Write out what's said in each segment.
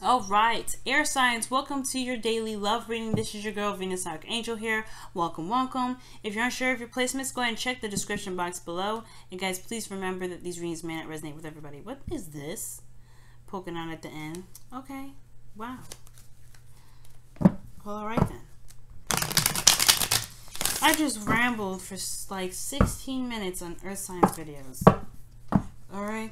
All right, air signs, welcome to your daily love reading. This is your girl Venus Archangel here. Welcome, welcome. If you're unsure of your placements, go ahead and check the description box below. And guys, please remember that these readings may not resonate with everybody. What is this? Poking out at the end. Okay, wow. Well, all right then. I just rambled for like 16 minutes on earth signs videos. All right.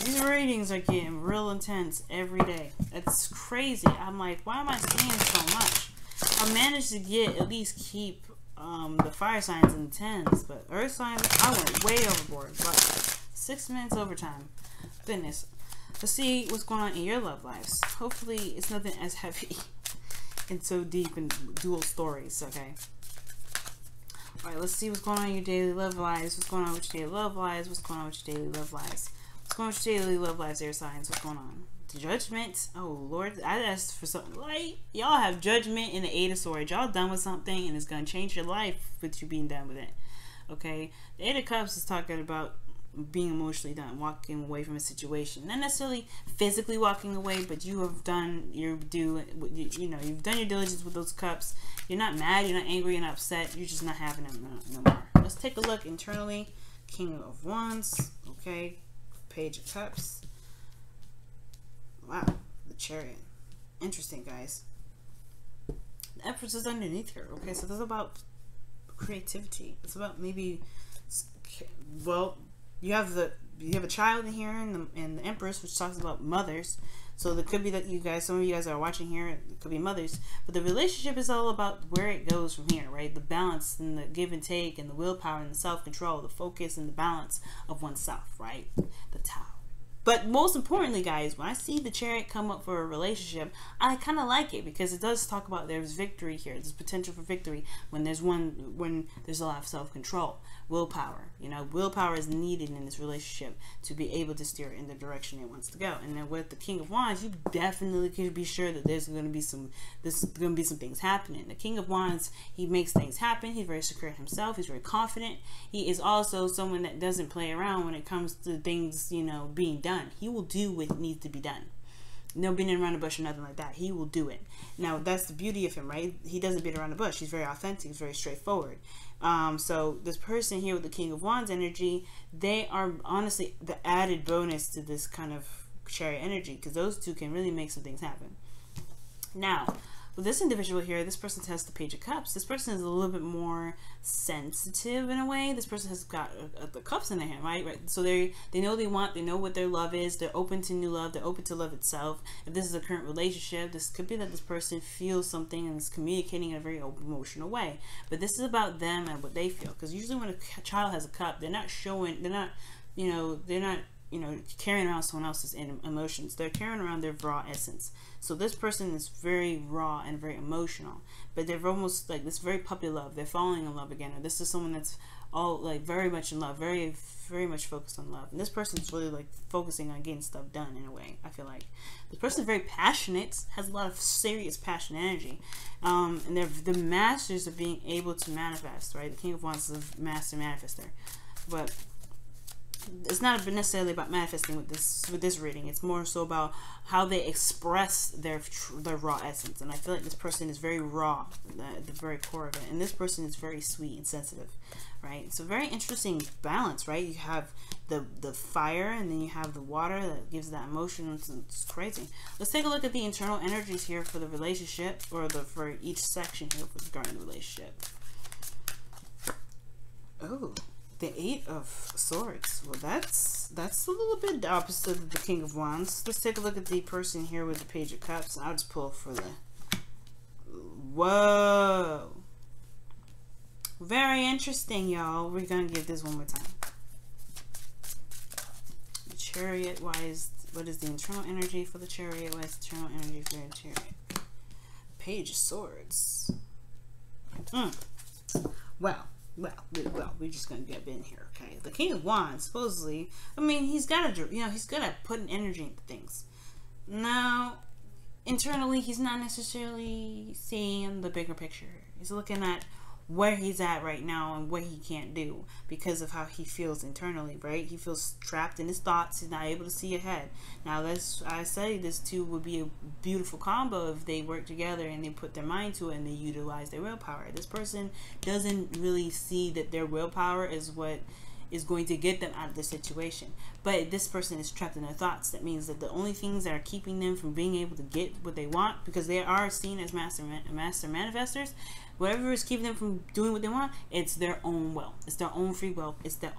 These readings are getting real intense every day. It's crazy. I'm like, why am I seeing so much? I managed to at least keep the fire signs in the 10s, but earth signs, I went way overboard. But 6 minutes overtime. Goodness. Let's see what's going on in your love lives. Hopefully it's nothing as heavy and so deep in dual stories, okay? Alright, let's see what's going on in your daily love lives. What's going on with your daily love lives? What's going on with your daily love lives? What's going on with your daily love lives, air signs? What's going on? Judgment. Oh, Lord. I asked for something light. Y'all have judgment in the 8 of Swords. Y'all done with something and it's going to change your life with you being done with it. Okay? The 8 of Cups is talking about being emotionally done, walking away from a situation. Not necessarily physically walking away, but you have done your due, you've done your diligence with those cups. You're not mad, you're not angry, you're not upset. You're just not having them no more. Let's take a look internally. King of Wands. Okay. Page of Cups. Wow, the Chariot. Interesting, guys. The Empress is underneath here. Okay, so this is about creativity. It's about maybe, well, you have a child in here, and the Empress, which talks about mothers. So it could be that some of you guys are watching here, it could be mothers. But the relationship is all about where it goes from here, right? The balance and the give and take and the willpower and the self-control, the focus and the balance of oneself, right? The Tower. But most importantly, guys, when I see the Chariot come up for a relationship, I kind of like it because it does talk about there's victory here. There's potential for victory when there's a lot of self-control, willpower. Willpower is needed in this relationship to be able to steer in the direction it wants to go. And then with the King of Wands, you definitely can be sure that there's going to be some things happening. The King of Wands, he makes things happen. He's very secure in himself. He's very confident. He is also someone that doesn't play around when it comes to things, being done. He will do what needs to be done. No beating around the bush or nothing like that. He will do it. Now, that's the beauty of him, right? He doesn't beat around the bush. He's very authentic. He's very straightforward. So this person here with the King of Wands energy, they are honestly the added bonus to this kind of Chariot energy, because those two can really make some things happen. Now, with this individual here, this person has the Page of Cups. This person is a little bit more sensitive in a way. This person has got the cups in their hand, right? So they know they know what their love is. They're open to new love. They're open to love itself. If this is a current relationship, this could be that this person feels something and is communicating in a very emotional way. But this is about them and what they feel. Because usually when a child has a cup, they're not carrying around someone else's emotions. They're carrying around their raw essence. So this person is very raw and very emotional, but they're almost like this very puppy love. They're falling in love again. Or this is someone that's all like very much in love, very, very much focused on love. And this person is really like focusing on getting stuff done in a way. I feel like this person is very passionate, has a lot of serious passion energy. And they're the masters of being able to manifest, right? The King of Wands is a master manifester. But it's not necessarily about manifesting with this reading. It's more so about how they express their raw essence. And I feel like this person is very raw at the very core of it. And this person is very sweet and sensitive, right? It's a very interesting balance, right? You have the fire, and then you have the water that gives that emotion. It's crazy. Let's take a look at the internal energies here for the relationship, or for each section here regarding the relationship. Oh. The 8 of Swords. Well, that's a little bit the opposite of the King of Wands. Let's take a look at the person here with the Page of Cups. I'll just pull for the... Whoa! Very interesting, y'all. We're going to give this one more time. The Chariot. What is the internal energy for the Chariot? What is the internal energy for the Chariot? Page of Swords. Well, we're just gonna get in here, okay? The King of Wands, supposedly, I mean, he's good at putting energy into things. Now, internally, he's not necessarily seeing the bigger picture. He's looking at where he's at right now and what he can't do because of how he feels internally, right? He feels trapped in his thoughts. He's not able to see ahead. Now, I say this two would be a beautiful combo if they work together and they put their mind to it and they utilize their willpower. This person doesn't really see that their willpower is what is going to get them out of the situation. But this person is trapped in their thoughts. That means that the only things that are keeping them from being able to get what they want, because they are seen as master manifestors, whatever is keeping them from doing what they want, it's their own will. It's their own free will. It's their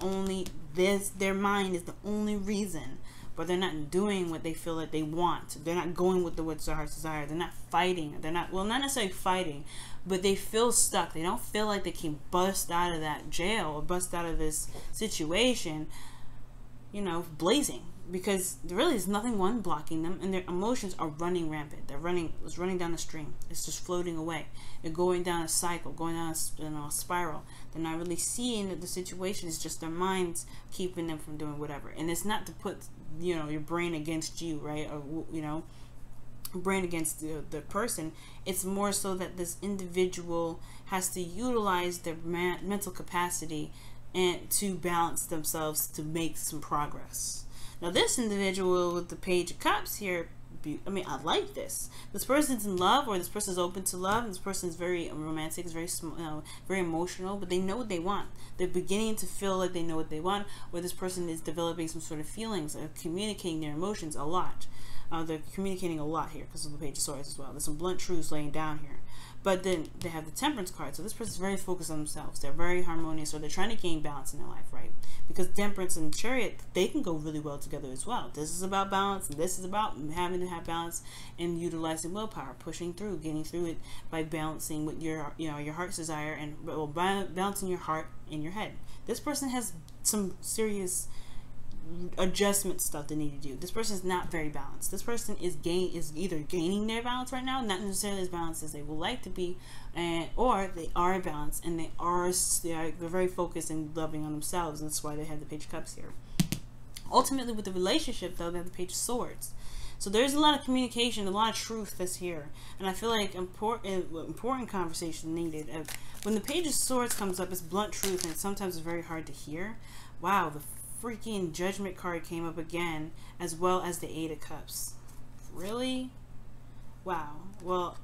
mind is the only reason. But they're not doing what they feel like they want. They're not going with what's their heart's desire. They're not fighting. They're not, well, not necessarily fighting, but they feel stuck. They don't feel like they can bust out of that jail or bust out of this situation, you know, blazing. Because there really is nothing blocking them, and their emotions are running rampant. It's running down the stream. It's just floating away. They're going down a cycle, going down a spiral. They're not really seeing that the situation is just their minds keeping them from doing whatever. And it's not to put, you know, your brain against you, right? Or, you know, brain against the person. It's more so that this individual has to utilize their mental capacity and to balance themselves to make some progress. Now, this individual with the Page of Cups here, I mean, I like this. This person's in love, or this person's open to love. This person is very romantic, is very very emotional, but they know what they want. They're beginning to feel like they know what they want, or this person is developing some sort of feelings, or communicating their emotions a lot. They're communicating a lot here because of the Page of Swords as well. There's some blunt truths laying down here. But then they have the Temperance card. So this person's very focused on themselves. They're very harmonious, or they're trying to gain balance in their life, right? Because Temperance and Chariot, they can go really well together as well. This is about balance, and this is about having to have balance and utilizing willpower, pushing through, getting through it by balancing with your, you know, your heart's desire, and well, balancing your heart and your head. This person has some serious adjustment stuff they need to do. This person is not very balanced. This person is either gaining their balance right now, not necessarily as balanced as they would like to be, or they are balanced and they're very focused and loving on themselves, and that's why they have the Page of Cups here. Ultimately, with the relationship, though, they have the Page of Swords. So there's a lot of communication, a lot of truth that's here, and I feel like important conversation needed. When the Page of Swords comes up, it's blunt truth, and sometimes it's very hard to hear. Wow, the freaking Judgment card came up again, as well as the Eight of Cups. Really? Wow. Well,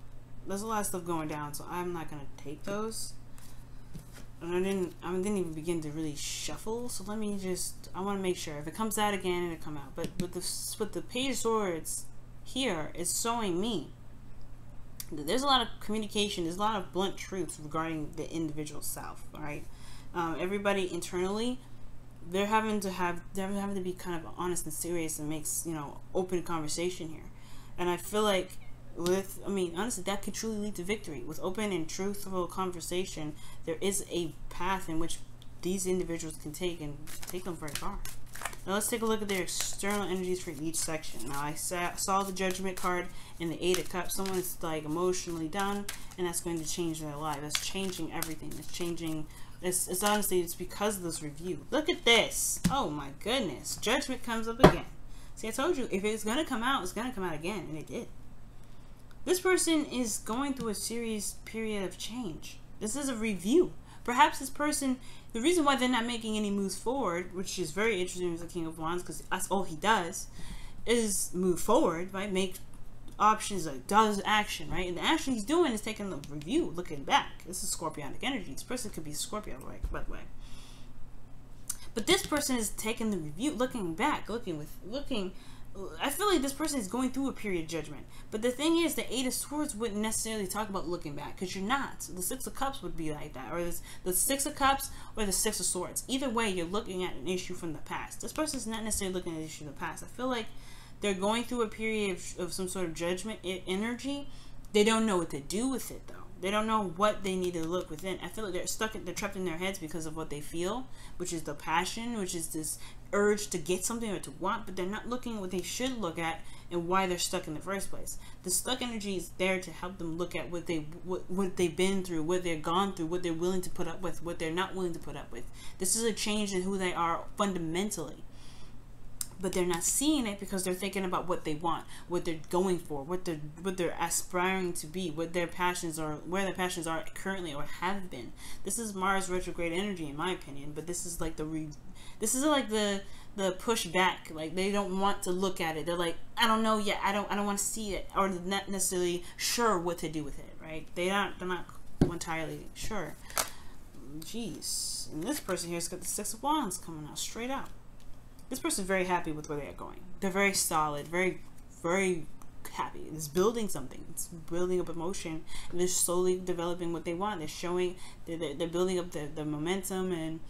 there's a lot of stuff going down, so I'm not gonna take those. And I didn't even begin to really shuffle. So let me just, I want to make sure if it comes out again, it'll come out. But with the Page of Swords here, it's showing me that there's a lot of communication. There's a lot of blunt truths regarding the individual self. All right. Everybody internally, they're having to be kind of honest and serious and makes, you know, open conversation here. And I feel like honestly, that could truly lead to victory. With open and truthful conversation, there is a path in which these individuals can take them very far. Now let's take a look at their external energies for each section. Now I saw the Judgment card and the Eight of Cups. Someone's like emotionally down, and that's going to change their life. That's changing everything. It's changing. It's honestly, it's because of this review. Look at this. Oh my goodness. Judgment comes up again. See, I told you, if it's going to come out, it's going to come out again. And it did. This person is going through a serious period of change. This is a review. Perhaps this person, the reason why they're not making any moves forward, which is very interesting with the King of Wands, because that's all he does, is move forward, right? Make options, like does action, right? And the action he's doing is taking the review, looking back. This is Scorpionic energy. This person could be Scorpio, right? By the way. But this person is taking the review, looking back, looking. I feel like this person is going through a period of judgment. But the thing is, the Eight of Swords wouldn't necessarily talk about looking back, because you're not. The Six of Cups would be like that, or the Six of Cups or the Six of Swords. Either way, you're looking at an issue from the past. This person's not necessarily looking at an issue from the past. I feel like they're going through a period of some sort of judgment energy. They don't know what to do with it, though. They don't know what they need to look within. I feel like they're trapped in their heads because of what they feel, which is the passion, which is this urge to get something or to want, but they're not looking at what they should look at and why they're stuck in the first place. The stuck energy is there to help them look at what they've been through, what they've gone through, what they're willing to put up with, what they're not willing to put up with. This is a change in who they are fundamentally. but they're not seeing it because they're thinking about what they want, what they're going for, what they're aspiring to be, what their passions are, where their passions are currently or have been. This is Mars retrograde energy, in my opinion. But this is like the push back. Like, they don't want to look at it. They're like, I don't know yet. I don't want to see it, or not necessarily sure what to do with it. Right? They're not entirely sure. Jeez. And this person here's got the Six of Wands coming out straight out. This person's very happy with where they're going. They're very solid, very, very happy. It's building something. It's building up emotion. And they're slowly developing what they want. They're showing, they're building up the momentum. And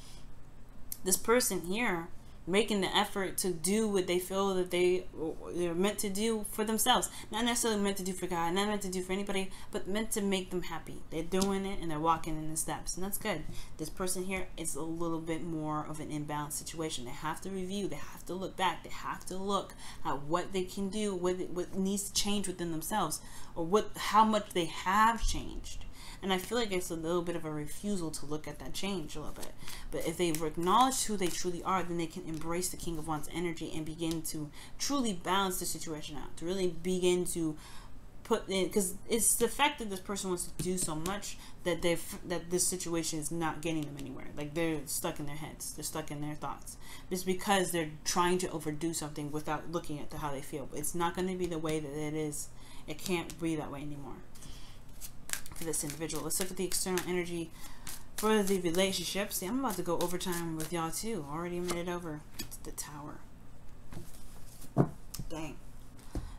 this person here making the effort to do what they feel that they're meant to do for themselves. Not necessarily meant to do for God, not meant to do for anybody, but meant to make them happy. They're doing it and they're walking in the steps, and that's good. This person here is a little bit more of an imbalanced situation. They have to review, they have to look back, they have to look at what they can do, what needs to change within themselves, or how much they have changed. And I feel like it's a little bit of a refusal to look at that change a little bit. But if they acknowledge who they truly are, then they can embrace the King of Wands energy and begin to truly balance the situation out. To really begin to put in, because it's the fact that this person wants to do so much that this situation is not getting them anywhere. Like, they're stuck in their heads. They're stuck in their thoughts. It's because they're trying to overdo something without looking at how they feel. It's not going to be the way that it is. It can't be that way anymore for this individual. Let's look at the external energy for the relationship. See, I'm about to go overtime with y'all too. Already made it over to the Tower. Dang.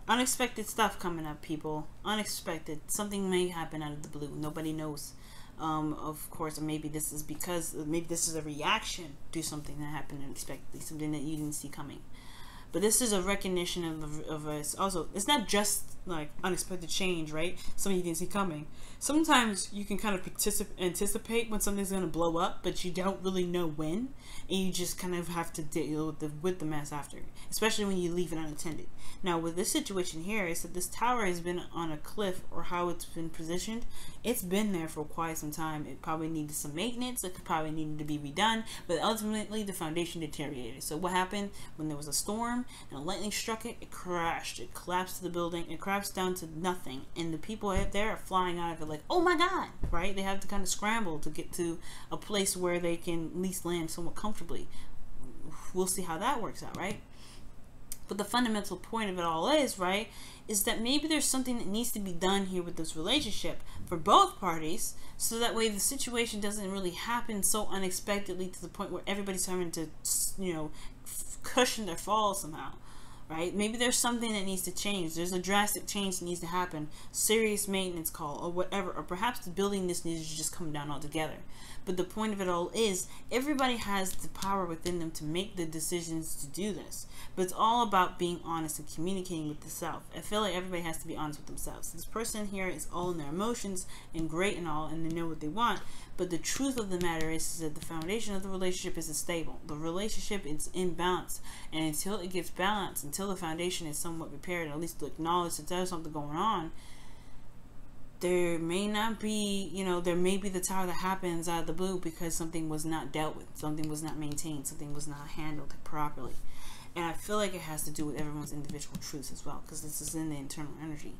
Unexpected stuff coming up, people. Unexpected. Something may happen out of the blue. Nobody knows. Of course, maybe this is a reaction to something that happened unexpectedly, something that you didn't see coming. But this is a recognition of us. Also, it's not just like unexpected change, right? Something you didn't see coming. Sometimes you can kind of anticipate when something's going to blow up, but you don't really know when, and you just kind of have to deal with the mess after, especially when you leave it unattended. Now, with this situation here, is that this tower has been on a cliff, or how it's been positioned. It's been there for quite some time. It probably needed some maintenance. It probably needed to be redone, but ultimately the foundation deteriorated. So what happened when there was a storm and a lightning struck it? It crashed. It collapsed to the building. It crashed down to nothing, and the people out there are flying out of it like, oh my God, right? They have to kind of scramble to get to a place where they can at least land somewhat comfortably. We'll see how that works out, right? But the fundamental point of it all is, right, is that maybe there's something that needs to be done here with this relationship for both parties, so that way the situation doesn't really happen so unexpectedly to the point where everybody's having to, you know, cushion their fall somehow, right? Maybe there's something that needs to change. There's a drastic change that needs to happen, serious maintenance call or whatever, or perhaps the building this needs to just come down altogether. But the point of it all is everybody has the power within them to make the decisions to do this. But it's all about being honest and communicating with the self. I feel like everybody has to be honest with themselves. This person here is all in their emotions and great and all, and they know what they want. But the truth of the matter is that the foundation of the relationship isn't stable. The relationship is imbalanced. And until it gets balanced, until the foundation is somewhat repaired, or at least acknowledge that there's something going on, there may not be, you know, there may be the tower that happens out of the blue because something was not dealt with, something was not maintained, something was not handled properly. And I feel like it has to do with everyone's individual truths as well, because this is in the internal energy.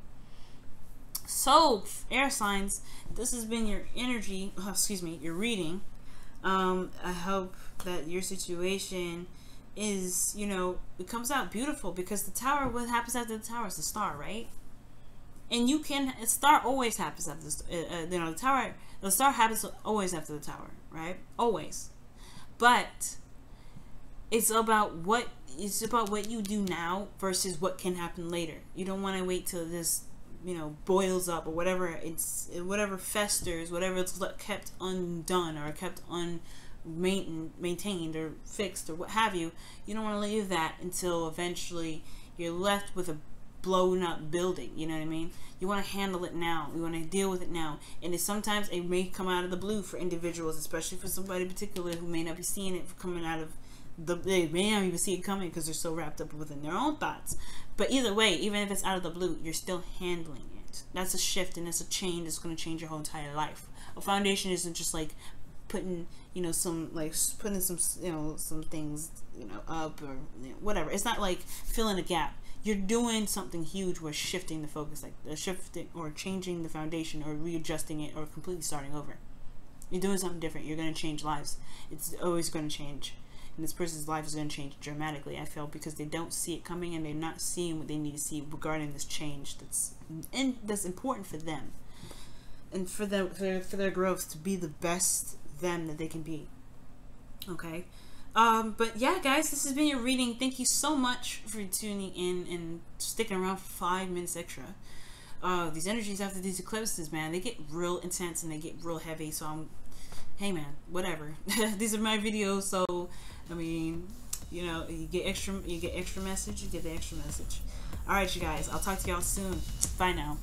So, air signs, this has been your energy, your reading. I hope that your situation is, you know, it comes out beautiful, because the tower, what happens after the tower is the star, right? And you can, a star always happens after the, the star happens always after the tower, right? Always. But it's about what you do now versus what can happen later. You don't want to wait till this, you know, boils up or whatever. Whatever festers, whatever it's kept undone or kept maintained or fixed or what have you. You don't want to leave that until eventually you're left with a blown up building. You know what I mean? You want to handle it now. You want to deal with it now. And sometimes it may come out of the blue for individuals, especially for somebody in particular who may not be seeing it coming out of they may not even see it coming because they're so wrapped up within their own thoughts. But either way, even if it's out of the blue, you're still handling it. That's a shift and it's a change that's going to change your whole entire life. A foundation isn't just like putting, you know, some, like, putting some, you know, some things, you know, up, or, you know, whatever. It's not like filling a gap. You're doing something huge where shifting the focus, like shifting or changing the foundation or readjusting it or completely starting over. You're doing something different. You're going to change lives. It's always going to change. And this person's life is going to change dramatically, I feel, because they don't see it coming and they're not seeing what they need to see regarding this change that's important for them. And for their growth to be the best them that they can be. Okay? But yeah, guys, this has been your reading. Thank you so much for tuning in and sticking around for 5 minutes extra. These energies after these eclipses, man, they get real intense and they get real heavy. So hey man, whatever. These are my videos, so I mean, you know, you get extra message, you get the extra message. All right, you guys, I'll talk to y'all soon. Bye now.